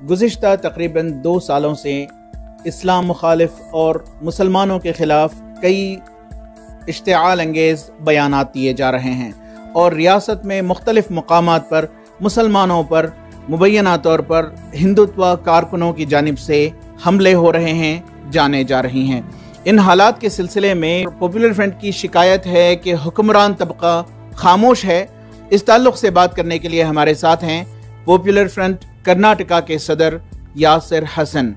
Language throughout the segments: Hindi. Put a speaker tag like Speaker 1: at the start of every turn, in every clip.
Speaker 1: गुज़िश्ता तकरीबन 2 सालों से इस्लाम मुखालिफ और मुसलमानों के ख़िलाफ़ कई इश्तिआल अंगेज़ बयानात दिए जा रहे हैं और रियासत में मुख्तलिफ मकामात पर मुसलमानों पर मुबैना तौर पर हिंदुत्व कारकुनों की जानिब से हमले हो रहे हैं, जाने जा रही हैं। इन हालात के सिलसिले में पॉपुलर फ्रंट की शिकायत है कि हुक्मरान तबका खामोश है। इस ताल्लुक़ से बात करने के लिए हमारे साथ हैं पॉपुलर फ्रंट कर्नाटका के सदर यासिर हसन।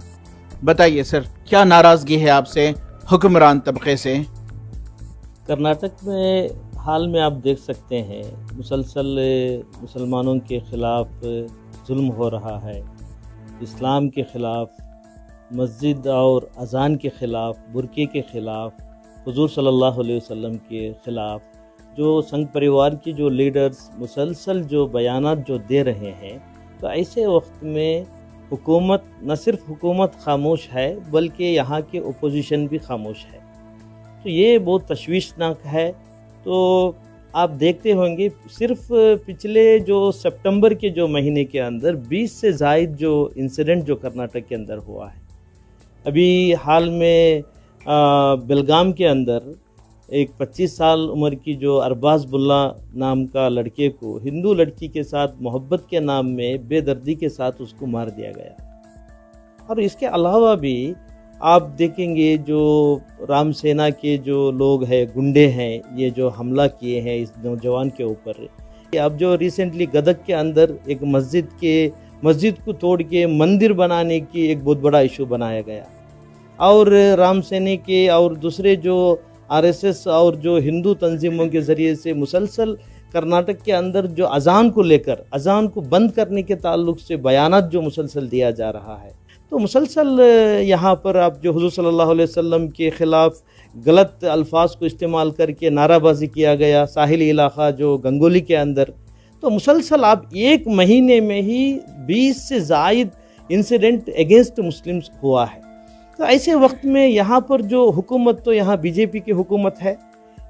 Speaker 1: बताइए सर, क्या नाराज़गी है आपसे हुक्मरान तबके से?
Speaker 2: कर्नाटक में हाल में आप देख सकते हैं मुसलसल मुसलमानों के ख़िलाफ़ जुल्म हो रहा है, इस्लाम के ख़िलाफ़, मस्जिद और अज़ान के ख़िलाफ़, बुरके के ख़िलाफ़, हुज़ूर सल्लल्लाहु अलैहि वसल्लम के ख़िलाफ़ जो संघ परिवार के जो लीडर्स मुसलसल जो बयानात जो दे रहे हैं, तो ऐसे वक्त में हुकूमत, न सिर्फ हुकूमत खामोश है बल्कि यहाँ के ओपोजिशन भी खामोश है। तो ये बहुत तशवीशनाक है। तो आप देखते होंगे सिर्फ पिछले जो सितंबर के जो महीने के अंदर 20 से ज़ायद जो इंसिडेंट जो कर्नाटक के अंदर हुआ है। अभी हाल में बेलगाम के अंदर एक 25 साल उम्र की जो अरबाज बुल्ला नाम का लड़के को हिंदू लड़की के साथ मोहब्बत के नाम में बेदर्दी के साथ उसको मार दिया गया। और इसके अलावा भी आप देखेंगे जो राम सेना के जो लोग हैं, गुंडे हैं, ये जो हमला किए हैं इस नौजवान के ऊपर। अब जो रिसेंटली गदक के अंदर एक मस्जिद को तोड़ के मंदिर बनाने की एक बहुत बड़ा इशू बनाया गया। और राम सेना के और दूसरे जो आरएसएस और जो हिंदू तंजीमों के ज़रिए से मुसलसल कर्नाटक के अंदर जो अज़ान को लेकर, अज़ान को बंद करने के ताल्लुक़ से बयानात जो मुसलसल दिया जा रहा है। तो मुसलसल यहाँ पर आप जो हुज़ूर सल्लल्लाहु अलैहि वसल्लम के ख़िलाफ़ गलत अल्फाज को इस्तेमाल करके नाराबाजी किया गया साहिली इलाक़ा जो गंगोली के अंदर। तो मुसलसल आप एक महीने में ही 20 से ज़ायद इंसिडेंट अगेंस्ट मुस्लिम्स हुआ है। तो ऐसे वक्त में यहाँ पर जो हुकूमत, तो यहाँ बीजेपी की हुकूमत है,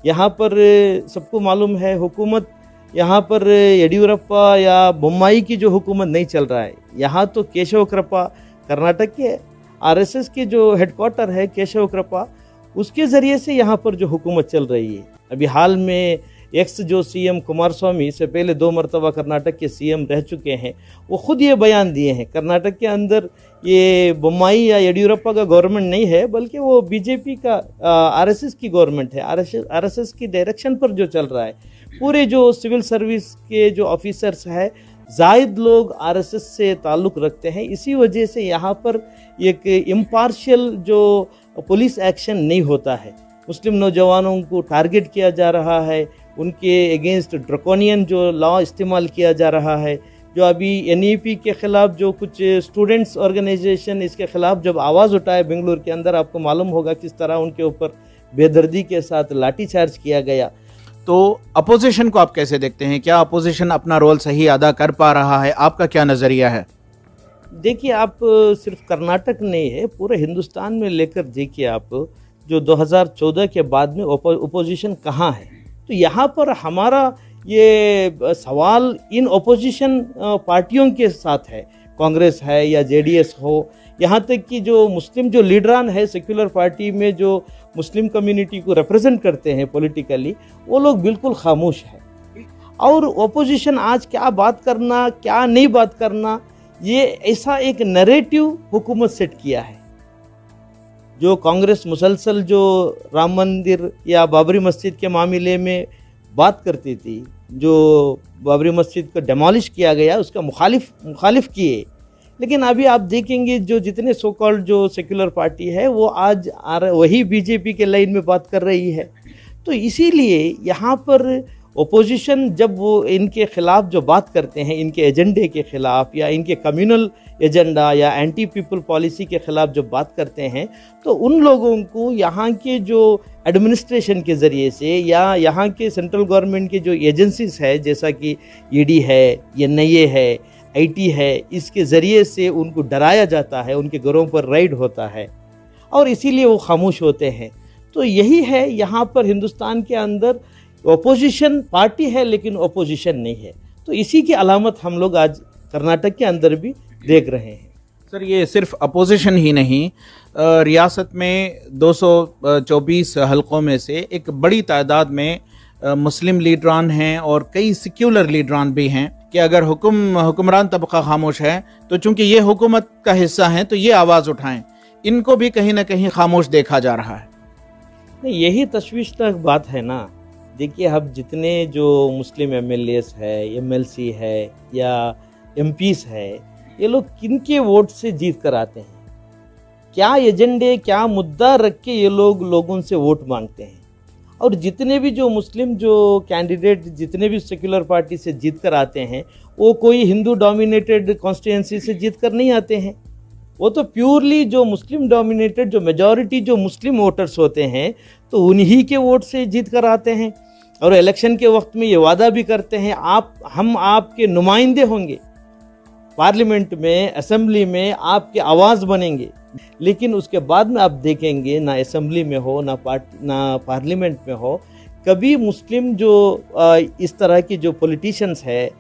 Speaker 2: यहाँ पर सबको मालूम है हुकूमत, यहाँ पर येडियूरप्पा या बोम्माई की जो हुकूमत नहीं चल रहा है। यहाँ तो केशव कृपा, कर्नाटक के आरएसएस के जो हेडक्वार्टर है केशव कृपा, उसके ज़रिए से यहाँ पर जो हुकूमत चल रही है। अभी हाल में एक्स जो सीएम कुमारस्वामी से पहले 2 मरतबा कर्नाटक के सीएम रह चुके हैं, वो खुद ये बयान दिए हैं कर्नाटक के अंदर ये बोम्माई या येडियूरप्पा का गवर्नमेंट नहीं है बल्कि वो बीजेपी का आरएसएस की गवर्नमेंट है। आरएसएस की डायरेक्शन पर जो चल रहा है। पूरे जो सिविल सर्विस के जो ऑफिसर्स हैं ज़ायद लोग आरएसएस से ताल्लुक़ रखते हैं। इसी वजह से यहाँ पर एक इम्पार्शियल जो पुलिस एक्शन नहीं होता है। मुस्लिम नौजवानों को टारगेट किया जा रहा है, उनके अगेंस्ट ड्रकोनियन जो लॉ इस्तेमाल किया जा रहा है। जो अभी एनईपी के ख़िलाफ़ जो कुछ स्टूडेंट्स ऑर्गेनाइजेशन इसके ख़िलाफ़ जब आवाज़ उठाए बेंगलुरु के अंदर, आपको मालूम होगा किस तरह उनके ऊपर बेदर्दी के साथ लाठीचार्ज किया गया।
Speaker 1: तो अपोजिशन को आप कैसे देखते हैं? क्या अपोजिशन अपना रोल सही अदा कर पा रहा है? आपका क्या नज़रिया है?
Speaker 2: देखिए, आप सिर्फ कर्नाटक नहीं है, पूरे हिंदुस्तान में लेकर देखिए आप जो 2014 के बाद में ओपोजिशन कहाँ है। तो यहाँ पर हमारा ये सवाल इन ओपोजिशन पार्टियों के साथ है, कांग्रेस है या जेडीएस हो, यहाँ तक कि जो मुस्लिम जो लीडरान है सेक्युलर पार्टी में जो मुस्लिम कम्युनिटी को रिप्रेजेंट करते हैं पॉलिटिकली, वो लोग बिल्कुल खामोश है। और ओपोजिशन आज क्या बात करना क्या नहीं बात करना, ये ऐसा एक नैरेटिव हुकूमत सेट किया है। जो कांग्रेस मुसलसल जो राम मंदिर या बाबरी मस्जिद के मामले में बात करती थी, जो बाबरी मस्जिद को डेमोलिश किया गया उसका मुखालिफ किए, लेकिन अभी आप देखेंगे जो जितने सो कॉल्ड जो सेक्युलर पार्टी है वो आज वही बीजेपी के लाइन में बात कर रही है। तो इसीलिए यहाँ पर ओपोजिशन जब वो इनके ख़िलाफ़ जो बात करते हैं, इनके एजेंडे के ख़िलाफ़ या इनके कम्युनल एजेंडा या एंटी पीपल पॉलिसी के ख़िलाफ़ जब बात करते हैं, तो उन लोगों को यहाँ के जो एडमिनिस्ट्रेशन के ज़रिए से या यहाँ के सेंट्रल गवर्नमेंट के जो एजेंसीज है जैसा कि ईडी है, एनआईए है, आईटी है, इसके ज़रिए से उनको डराया जाता है, उनके घरों पर रेड होता है और इसीलिए वो खामोश होते हैं। तो यही है यहाँ पर हिंदुस्तान के अंदर ओपोजिशन पार्टी है लेकिन ओपोजिशन नहीं है। तो इसी की अलामत हम लोग आज कर्नाटक के अंदर भी देख रहे हैं।
Speaker 1: सर, ये सिर्फ अपोजिशन ही नहीं, रियासत में 224 हलकों में से एक बड़ी तादाद में मुस्लिम लीडरान हैं और कई सेक्युलर लीडरान भी हैं कि अगर हुक्मरान तबका खामोश है तो चूंकि ये हुकूमत का हिस्सा हैं तो ये आवाज़ उठाएं। इनको भी कहीं ना कहीं खामोश देखा जा रहा है।
Speaker 2: नहीं, यही तशवीशनाक बात है ना। देखिए, अब जितने जो मुस्लिम MLAs है, MLC है या MPs है, ये लोग किनके वोट से जीत कर आते हैं? क्या एजेंडे, क्या मुद्दा रख के ये लोग लोगों से वोट मांगते हैं? और जितने भी जो मुस्लिम जो कैंडिडेट जितने भी सेक्युलर पार्टी से जीत कर आते हैं, वो कोई हिंदू डोमिनेटेड कॉन्स्टिट्यूंसी से जीत कर नहीं आते हैं। वो तो प्योरली जो मुस्लिम डोमिनेटेड, जो मेजॉरिटी जो मुस्लिम वोटर्स होते हैं, तो उन्हीं के वोट से जीत कर आते हैं। और इलेक्शन के वक्त में ये वादा भी करते हैं, हम आपके नुमाइंदे होंगे, पार्लियामेंट में, असेंबली में आपकी आवाज़ बनेंगे। लेकिन उसके बाद में आप देखेंगे, ना असेंबली में हो, ना पार्लियामेंट में हो, कभी मुस्लिम जो इस तरह के जो पॉलिटिशियंस है,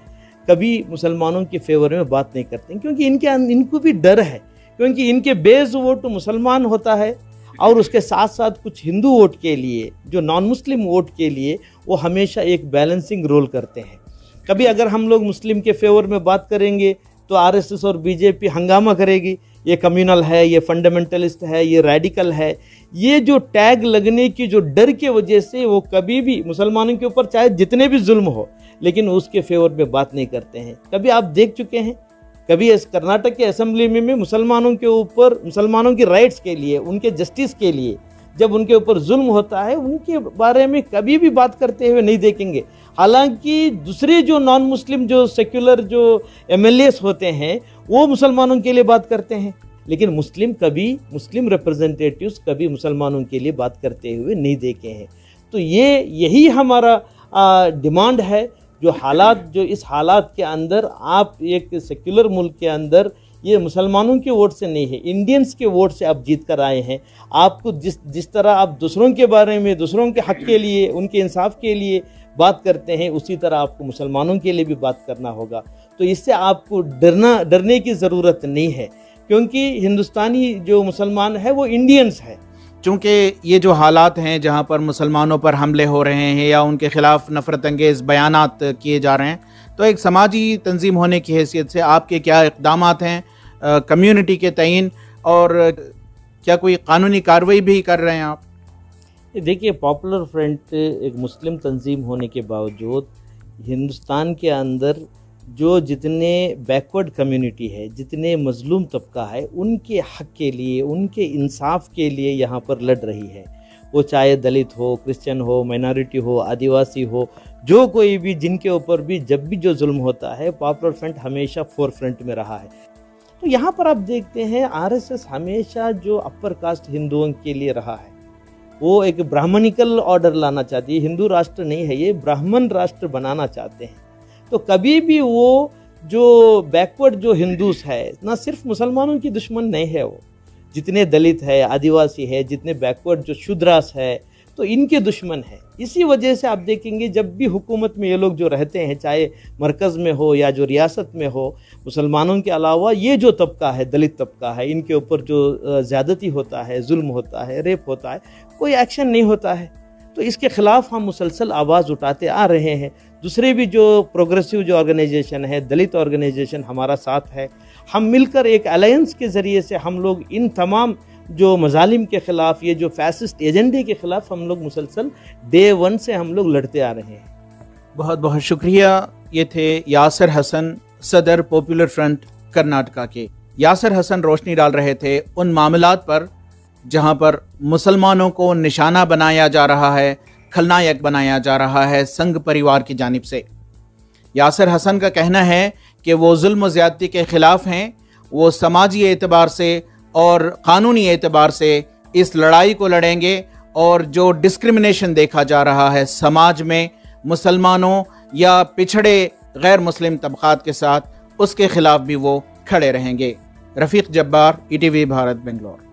Speaker 2: कभी मुसलमानों के फेवर में बात नहीं करते, क्योंकि इनको भी डर है, क्योंकि इनके बेस वोट मुसलमान होता है और उसके साथ साथ कुछ हिंदू वोट के लिए, जो नॉन मुस्लिम वोट के लिए, वो हमेशा एक बैलेंसिंग रोल करते हैं। कभी अगर हम लोग मुस्लिम के फेवर में बात करेंगे तो RSS और BJP हंगामा करेगी, ये कम्युनल है, ये फंडामेंटलिस्ट है, ये रेडिकल है। ये जो टैग लगने की जो डर के वजह से वो कभी भी मुसलमानों के ऊपर चाहे जितने भी जुल्म हो, लेकिन उसके फेवर में बात नहीं करते हैं। कभी आप देख चुके हैं, कभी कर्नाटक के असेंबली में मुसलमानों के ऊपर, मुसलमानों की राइट्स के लिए, उनके जस्टिस के लिए जब उनके ऊपर जुल्म होता है, उनके बारे में कभी भी बात करते हुए नहीं देखेंगे। हालांकि दूसरे जो नॉन मुस्लिम जो सेक्युलर जो MLAs होते हैं, वो मुसलमानों के लिए बात करते हैं, लेकिन मुस्लिम रिप्रेजेंटेटिव्स कभी मुसलमानों के लिए बात करते हुए नहीं देखे हैं। तो यही हमारा डिमांड है। जो इस हालात के अंदर आप एक सेक्युलर मुल्क के अंदर, ये मुसलमानों के वोट से नहीं है, इंडियंस के वोट से आप जीत कर आए हैं। आपको जिस तरह आप दूसरों के बारे में, दूसरों के हक के लिए, उनके इंसाफ के लिए बात करते हैं, उसी तरह आपको मुसलमानों के लिए भी बात करना होगा। तो इससे आपको डरने की ज़रूरत नहीं है, क्योंकि हिंदुस्तानी जो मुसलमान है वो इंडियंस है।
Speaker 1: चूँकि ये जो हालात हैं जहाँ पर मुसलमानों पर हमले हो रहे हैं या उनके खिलाफ नफरत अंगेज़ बयानात किए जा रहे हैं, तो एक समाजी तंजीम होने की हैसियत से आपके क्या इक़दामात हैं कम्युनिटी के तयन, और क्या कोई कानूनी कार्रवाई भी कर रहे हैं आप?
Speaker 2: देखिए, पॉपुलर फ्रंट एक मुस्लिम तंजीम होने के बावजूद हिंदुस्तान के अंदर जो जितने बैकवर्ड कम्युनिटी है, जितने मजलूम तबका है, उनके हक के लिए, उनके इंसाफ के लिए यहाँ पर लड़ रही है। वो चाहे दलित हो, क्रिश्चियन हो, माइनॉरिटी हो, आदिवासी हो, जो कोई भी, जिनके ऊपर भी जब भी जो जुल्म होता है, पॉपुलर फ्रंट हमेशा फोर फ्रंट में रहा है। तो यहाँ पर आप देखते हैं RSS हमेशा जो अपर कास्ट हिंदुओं के लिए रहा है, वो एक ब्राह्मणिकल ऑर्डर लाना चाहती है। हिंदू राष्ट्र नहीं है, ये ब्राह्मण राष्ट्र बनाना चाहते हैं। तो कभी भी वो जो बैकवर्ड जो हिंदूस है, ना सिर्फ मुसलमानों की दुश्मन नहीं है, वो जितने दलित है, आदिवासी है, जितने बैकवर्ड जो शूद्रास है, तो इनके दुश्मन है। इसी वजह से आप देखेंगे जब भी हुकूमत में ये लोग जो रहते हैं, चाहे मरकज़ में हो या जो रियासत में हो, मुसलमानों के अलावा ये जो तबका है, दलित तबका है, इनके ऊपर जो ज़्यादती होता है, जुल्म होता है, रेप होता है, कोई एक्शन नहीं होता है। तो इसके ख़िलाफ़ हम मुसलसल आवाज़ उठाते आ रहे हैं। दूसरे भी जो प्रोग्रेसिव जो ऑर्गेनाइजेशन है, दलित ऑर्गेनाइजेशन हमारा साथ है। हम मिलकर एक अलायंस के ज़रिए से हम लोग इन तमाम जो मजालिम के ख़िलाफ़, ये जो फैसिस्ट एजेंडे के ख़िलाफ़ हम लोग मुसलसल डे 1 से हम लोग लड़ते आ रहे हैं।
Speaker 1: बहुत बहुत शुक्रिया। ये थे यासिर हसन, सदर पॉपुलर फ्रंट कर्नाटका के। यासिर हसन रोशनी डाल रहे थे उन मामलात पर जहां पर मुसलमानों को निशाना बनाया जा रहा है, खलनायक बनाया जा रहा है संघ परिवार की जानिब से। यासिर हसन का कहना है कि वो जुल्म ज़्यादती के ख़िलाफ़ हैं। वो समाजी एतबार से और क़ानूनी एतबार से इस लड़ाई को लड़ेंगे, और जो डिस्क्रिमिनेशन देखा जा रहा है समाज में मुसलमानों या पिछड़े गैर मुस्लिम तबक़ात के साथ, उसके ख़िलाफ़ भी वो खड़े रहेंगे। रफ़ीक जब्बार, ETV भारत, बेंगलोर।